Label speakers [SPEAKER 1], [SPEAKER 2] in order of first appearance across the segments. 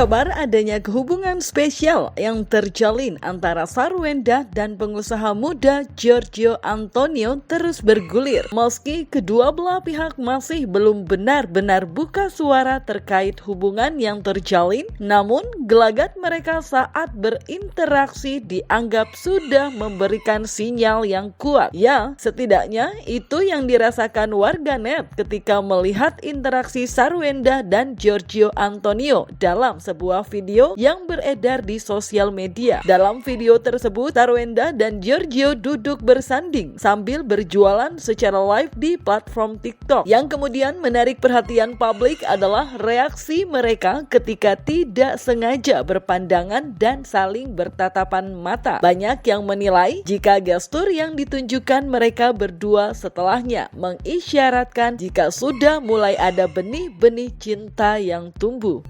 [SPEAKER 1] Kabar adanya hubungan spesial yang terjalin antara Sarwenda dan pengusaha muda Giorgio Antonio terus bergulir. Meski kedua belah pihak masih belum benar-benar buka suara terkait hubungan yang terjalin, namun gelagat mereka saat berinteraksi dianggap sudah memberikan sinyal yang kuat. Ya, setidaknya itu yang dirasakan warganet ketika melihat interaksi Sarwenda dan Giorgio Antonio dalam sebuah video yang beredar di sosial media. Dalam video tersebut, Sarwenda dan Giorgio duduk bersanding sambil berjualan secara live di platform TikTok. Yang kemudian menarik perhatian publik adalah reaksi mereka ketika tidak sengaja berpandangan dan saling bertatapan mata. Banyak yang menilai jika gestur yang ditunjukkan mereka berdua setelahnya mengisyaratkan jika sudah mulai ada benih-benih cinta yang tumbuh.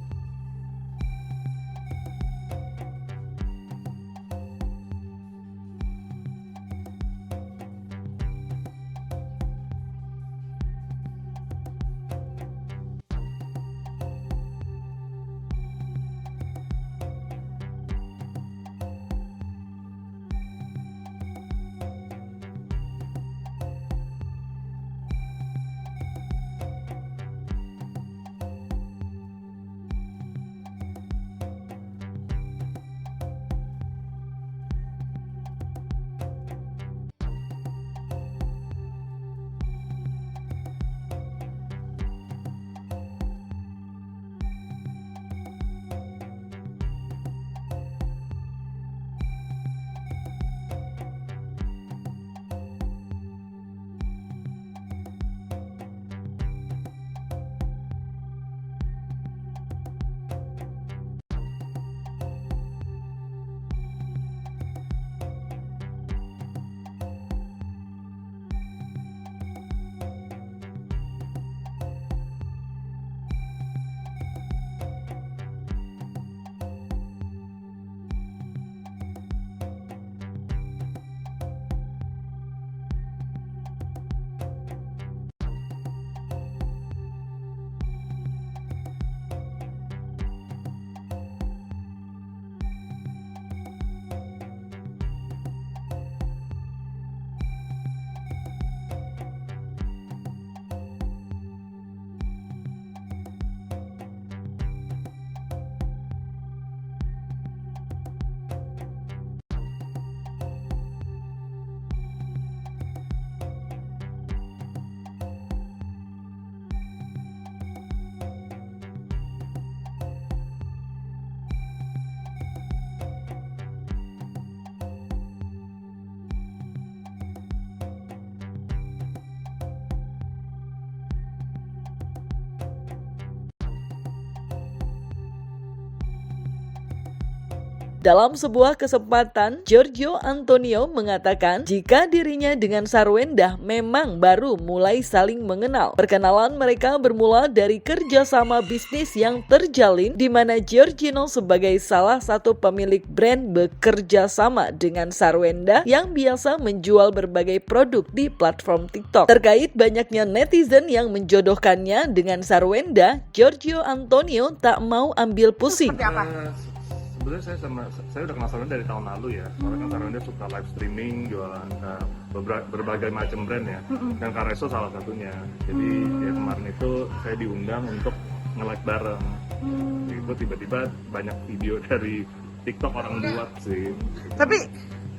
[SPEAKER 1] Dalam sebuah kesempatan, Giorgio Antonio mengatakan jika dirinya dengan Sarwenda memang baru mulai saling mengenal. Perkenalan mereka bermula dari kerjasama bisnis yang terjalin di mana Giorgio sebagai salah satu pemilik brand bekerja sama dengan Sarwenda yang biasa menjual berbagai produk di platform TikTok. Terkait banyaknya netizen yang menjodohkannya dengan Sarwenda, Giorgio Antonio tak mau ambil pusing.
[SPEAKER 2] Sebenarnya saya udah kenal Sarwenda dari tahun lalu ya. Soalnya kan Sarwenda suka live streaming, jualan berbagai macam brand ya. Dan Kareso salah satunya. Jadi ya kemarin itu saya diundang untuk nge-live bareng. Itu tiba-tiba banyak video dari TikTok orang buat sih.
[SPEAKER 3] Tapi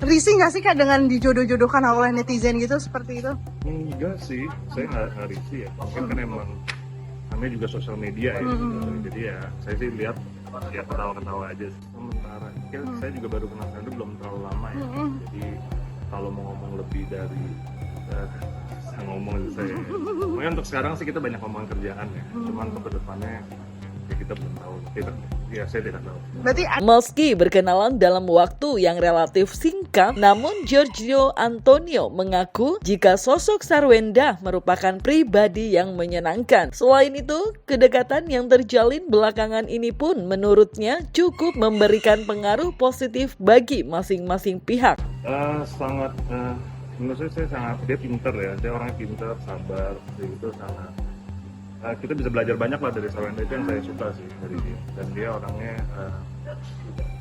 [SPEAKER 3] risih nggak sih Kak dengan dijodoh-jodohkan oleh netizen gitu seperti itu?
[SPEAKER 2] Enggak sih, saya nggak risih ya. Mungkin kan emang namanya juga sosial media ya. Jadi ya saya sih lihat ya ketawa-ketawa aja sementara. Saya juga baru kenal Sarwenda belum terlalu lama ya. Jadi kalau mau ngomong lebih dari ngomong itu saya. Mungkin untuk sekarang sih kita banyak ngomong kerjaan ya. Cuman untuk kedepannya ya kita belum tahu. Saya tidak tahu.
[SPEAKER 1] Meski berkenalan dalam waktu yang relatif singkat, namun Giorgio Antonio mengaku jika sosok Sarwenda merupakan pribadi yang menyenangkan. Selain itu, kedekatan yang terjalin belakangan ini pun menurutnya cukup memberikan pengaruh positif bagi masing-masing pihak.
[SPEAKER 2] Menurut saya sangat, dia pinter ya, dia orangnya pinter, sabar, itu sangat kita bisa belajar banyak lah dari Sarwenda, itu yang saya suka sih dari dia. Dan dia orangnya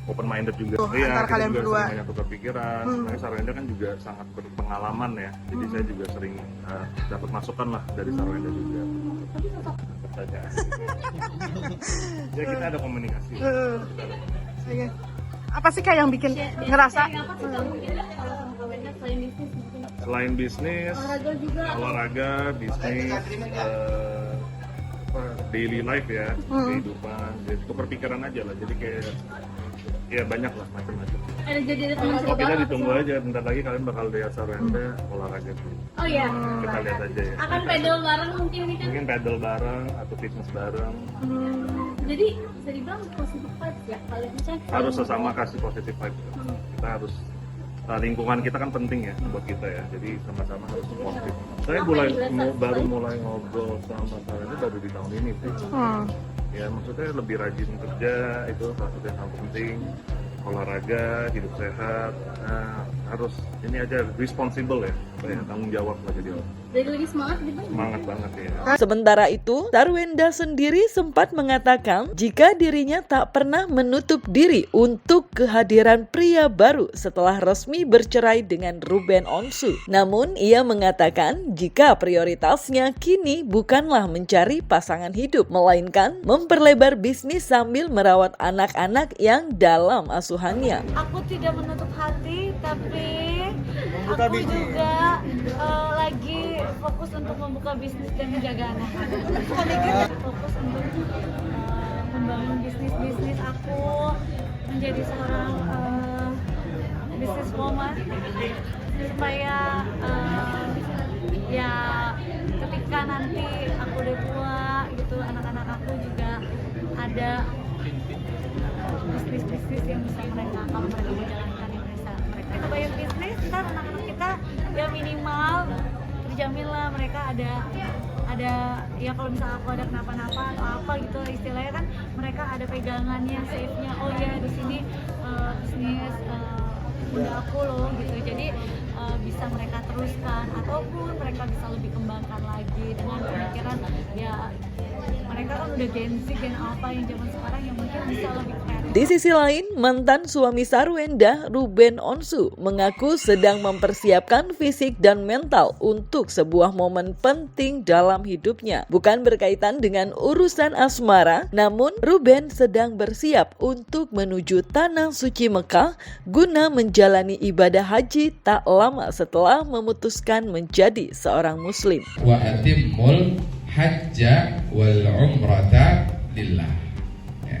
[SPEAKER 2] open minded juga.
[SPEAKER 3] Antara
[SPEAKER 2] Kita
[SPEAKER 3] kalian
[SPEAKER 2] juga
[SPEAKER 3] berdua.
[SPEAKER 2] sering banyak tukar pikiran. Sebenarnya Sarwenda kan juga sangat berpengalaman ya. Jadi saya juga sering dapat masukan lah dari Sarwenda juga. Pertanyaan. Ya kita ada komunikasi.
[SPEAKER 3] Oke. Apa sih Kak yang bikin ngerasa
[SPEAKER 2] Selain bisnis, olahraga, bisnis, daily life ya, kehidupan, jadi tukar pikiran aja lah. Jadi kayak ya banyak lah macam-macam. Oh kita ditunggu aja, bentar lagi kalian bakal lihat Sarwenda olahraga dulu.
[SPEAKER 4] Oh iya.
[SPEAKER 2] Kita lihat aja ya.
[SPEAKER 4] Akan pedal bareng mungkin nih kan.
[SPEAKER 2] Mungkin pedal bareng atau fitness bareng.
[SPEAKER 4] Jadi bisa dibilang positif vibes ya kalian misalnya.
[SPEAKER 2] Harus sesama kasih positive vibe. Kita harus lingkungan kita kan penting ya buat kita ya. Jadi sama-sama harus positif. Saya baru mulai ngobrol sama Sarwenda baru di tahun ini sih. Ya maksudnya lebih rajin kerja itu salah satu yang paling penting. Olahraga, hidup sehat, harus ini aja responsible ya, tanggung jawab lah jadi orang.
[SPEAKER 4] Jadi lebih semangat gitu.
[SPEAKER 2] Semangat banget ya.
[SPEAKER 1] Sementara itu, Sarwenda sendiri sempat mengatakan jika dirinya tak pernah menutup diri untuk kehadiran pria baru setelah resmi bercerai dengan Ruben Onsu. Namun, ia mengatakan jika prioritasnya kini bukanlah mencari pasangan hidup, melainkan memperlebar bisnis sambil merawat anak-anak yang dalam asuhannya.
[SPEAKER 5] Aku tidak menutup hati, tapi aku juga lagi fokus untuk membuka bisnis dan menjaga anak. Fokus untuk membangun bisnis aku, menjadi seorang businesswoman supaya ya ketika nanti aku udah tua gitu, anak-anak aku juga ada bisnis yang bisa mereka, kalau mereka menjalankan yang bisa mereka bayar bisnis, ntar anak-anak kita ya minimal terjamin lah mereka ada ya kalau misalnya aku ada kenapa-napa atau apa gitu istilahnya kan mereka ada pegangannya, safe-nya, oh ya di sini bisnis bunda aku loh gitu, jadi bisa mereka teruskan ataupun mereka bisa lebih kembangkan lagi dengan pemikiran ya mereka kan udah Gen Z, Gen Alpha yang zaman sekarang yang mungkin bisa lebih kreatif.
[SPEAKER 1] Di sisi lain, mantan suami Sarwenda, Ruben Onsu, mengaku sedang mempersiapkan fisik dan mental untuk sebuah momen penting dalam hidupnya. Bukan berkaitan dengan urusan asmara, namun Ruben sedang bersiap untuk menuju Tanah Suci Mekah guna menjalani ibadah haji tak lama setelah memutuskan menjadi seorang muslim.
[SPEAKER 6] Wa atimmul hajja wal umrata lillah. Ya.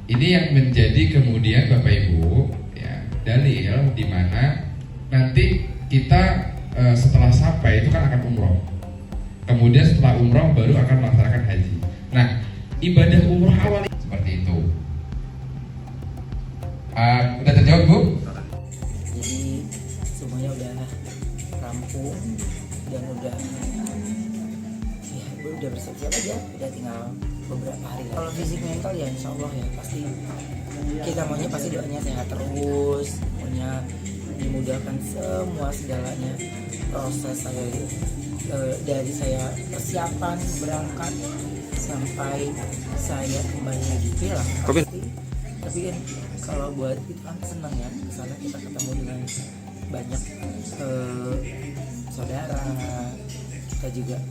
[SPEAKER 6] Ini yang menjadi kemudian Bapak Ibu ya, dalil di mana nanti kita setelah sampai itu kan akan umroh. Kemudian setelah umroh baru akan melaksanakan haji. Nah, ibadah umroh awal seperti itu. Udah terjawab Bu?
[SPEAKER 7] Jadi semuanya udah rampung dan udah bersiap-siap aja, udah tinggal beberapa hari lagi. Kalau fisik mental ya insya Allah ya pasti kita maunya pasti doanya sehat terus, maunya dimudahkan semua segalanya, proses saya dari saya persiapan berangkat sampai saya kembali lagi lah pasti. Tapi kan kalau buat itu kan senang ya, misalnya kita ketemu dengan banyak saudara, kita juga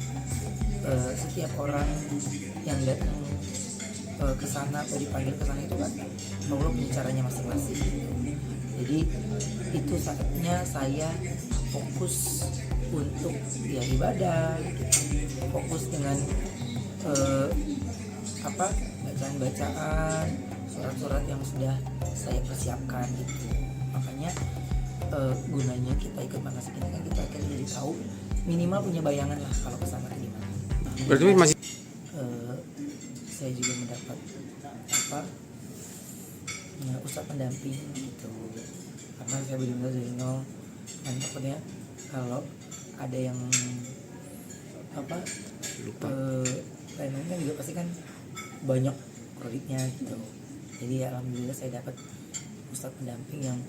[SPEAKER 7] setiap orang yang datang ke sana atau dipanggil ke sana itu kan Allah punya caranya masing-masing gitu. Jadi itu saatnya saya fokus untuk ya ibadah gitu. Fokus dengan bacaan-bacaan, surat-surat yang sudah saya persiapkan gitu. Makanya gunanya kita ikut manasik ini kan kita akan jadi tahu, minimal punya bayangan lah kalau kesana ke gimana.
[SPEAKER 8] Berarti masih
[SPEAKER 7] saya juga mendapat ustadz pendamping gitu, karena saya benar-benar dari nol dan takutnya kalau ada yang lain-lain kan juga pasti kan banyak kreditnya gitu. Jadi alhamdulillah saya dapat ustadz pendamping yang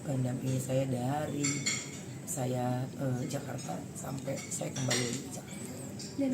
[SPEAKER 7] mendampingi saya dari saya Jakarta sampai saya kembali ke Jakarta.
[SPEAKER 4] Dan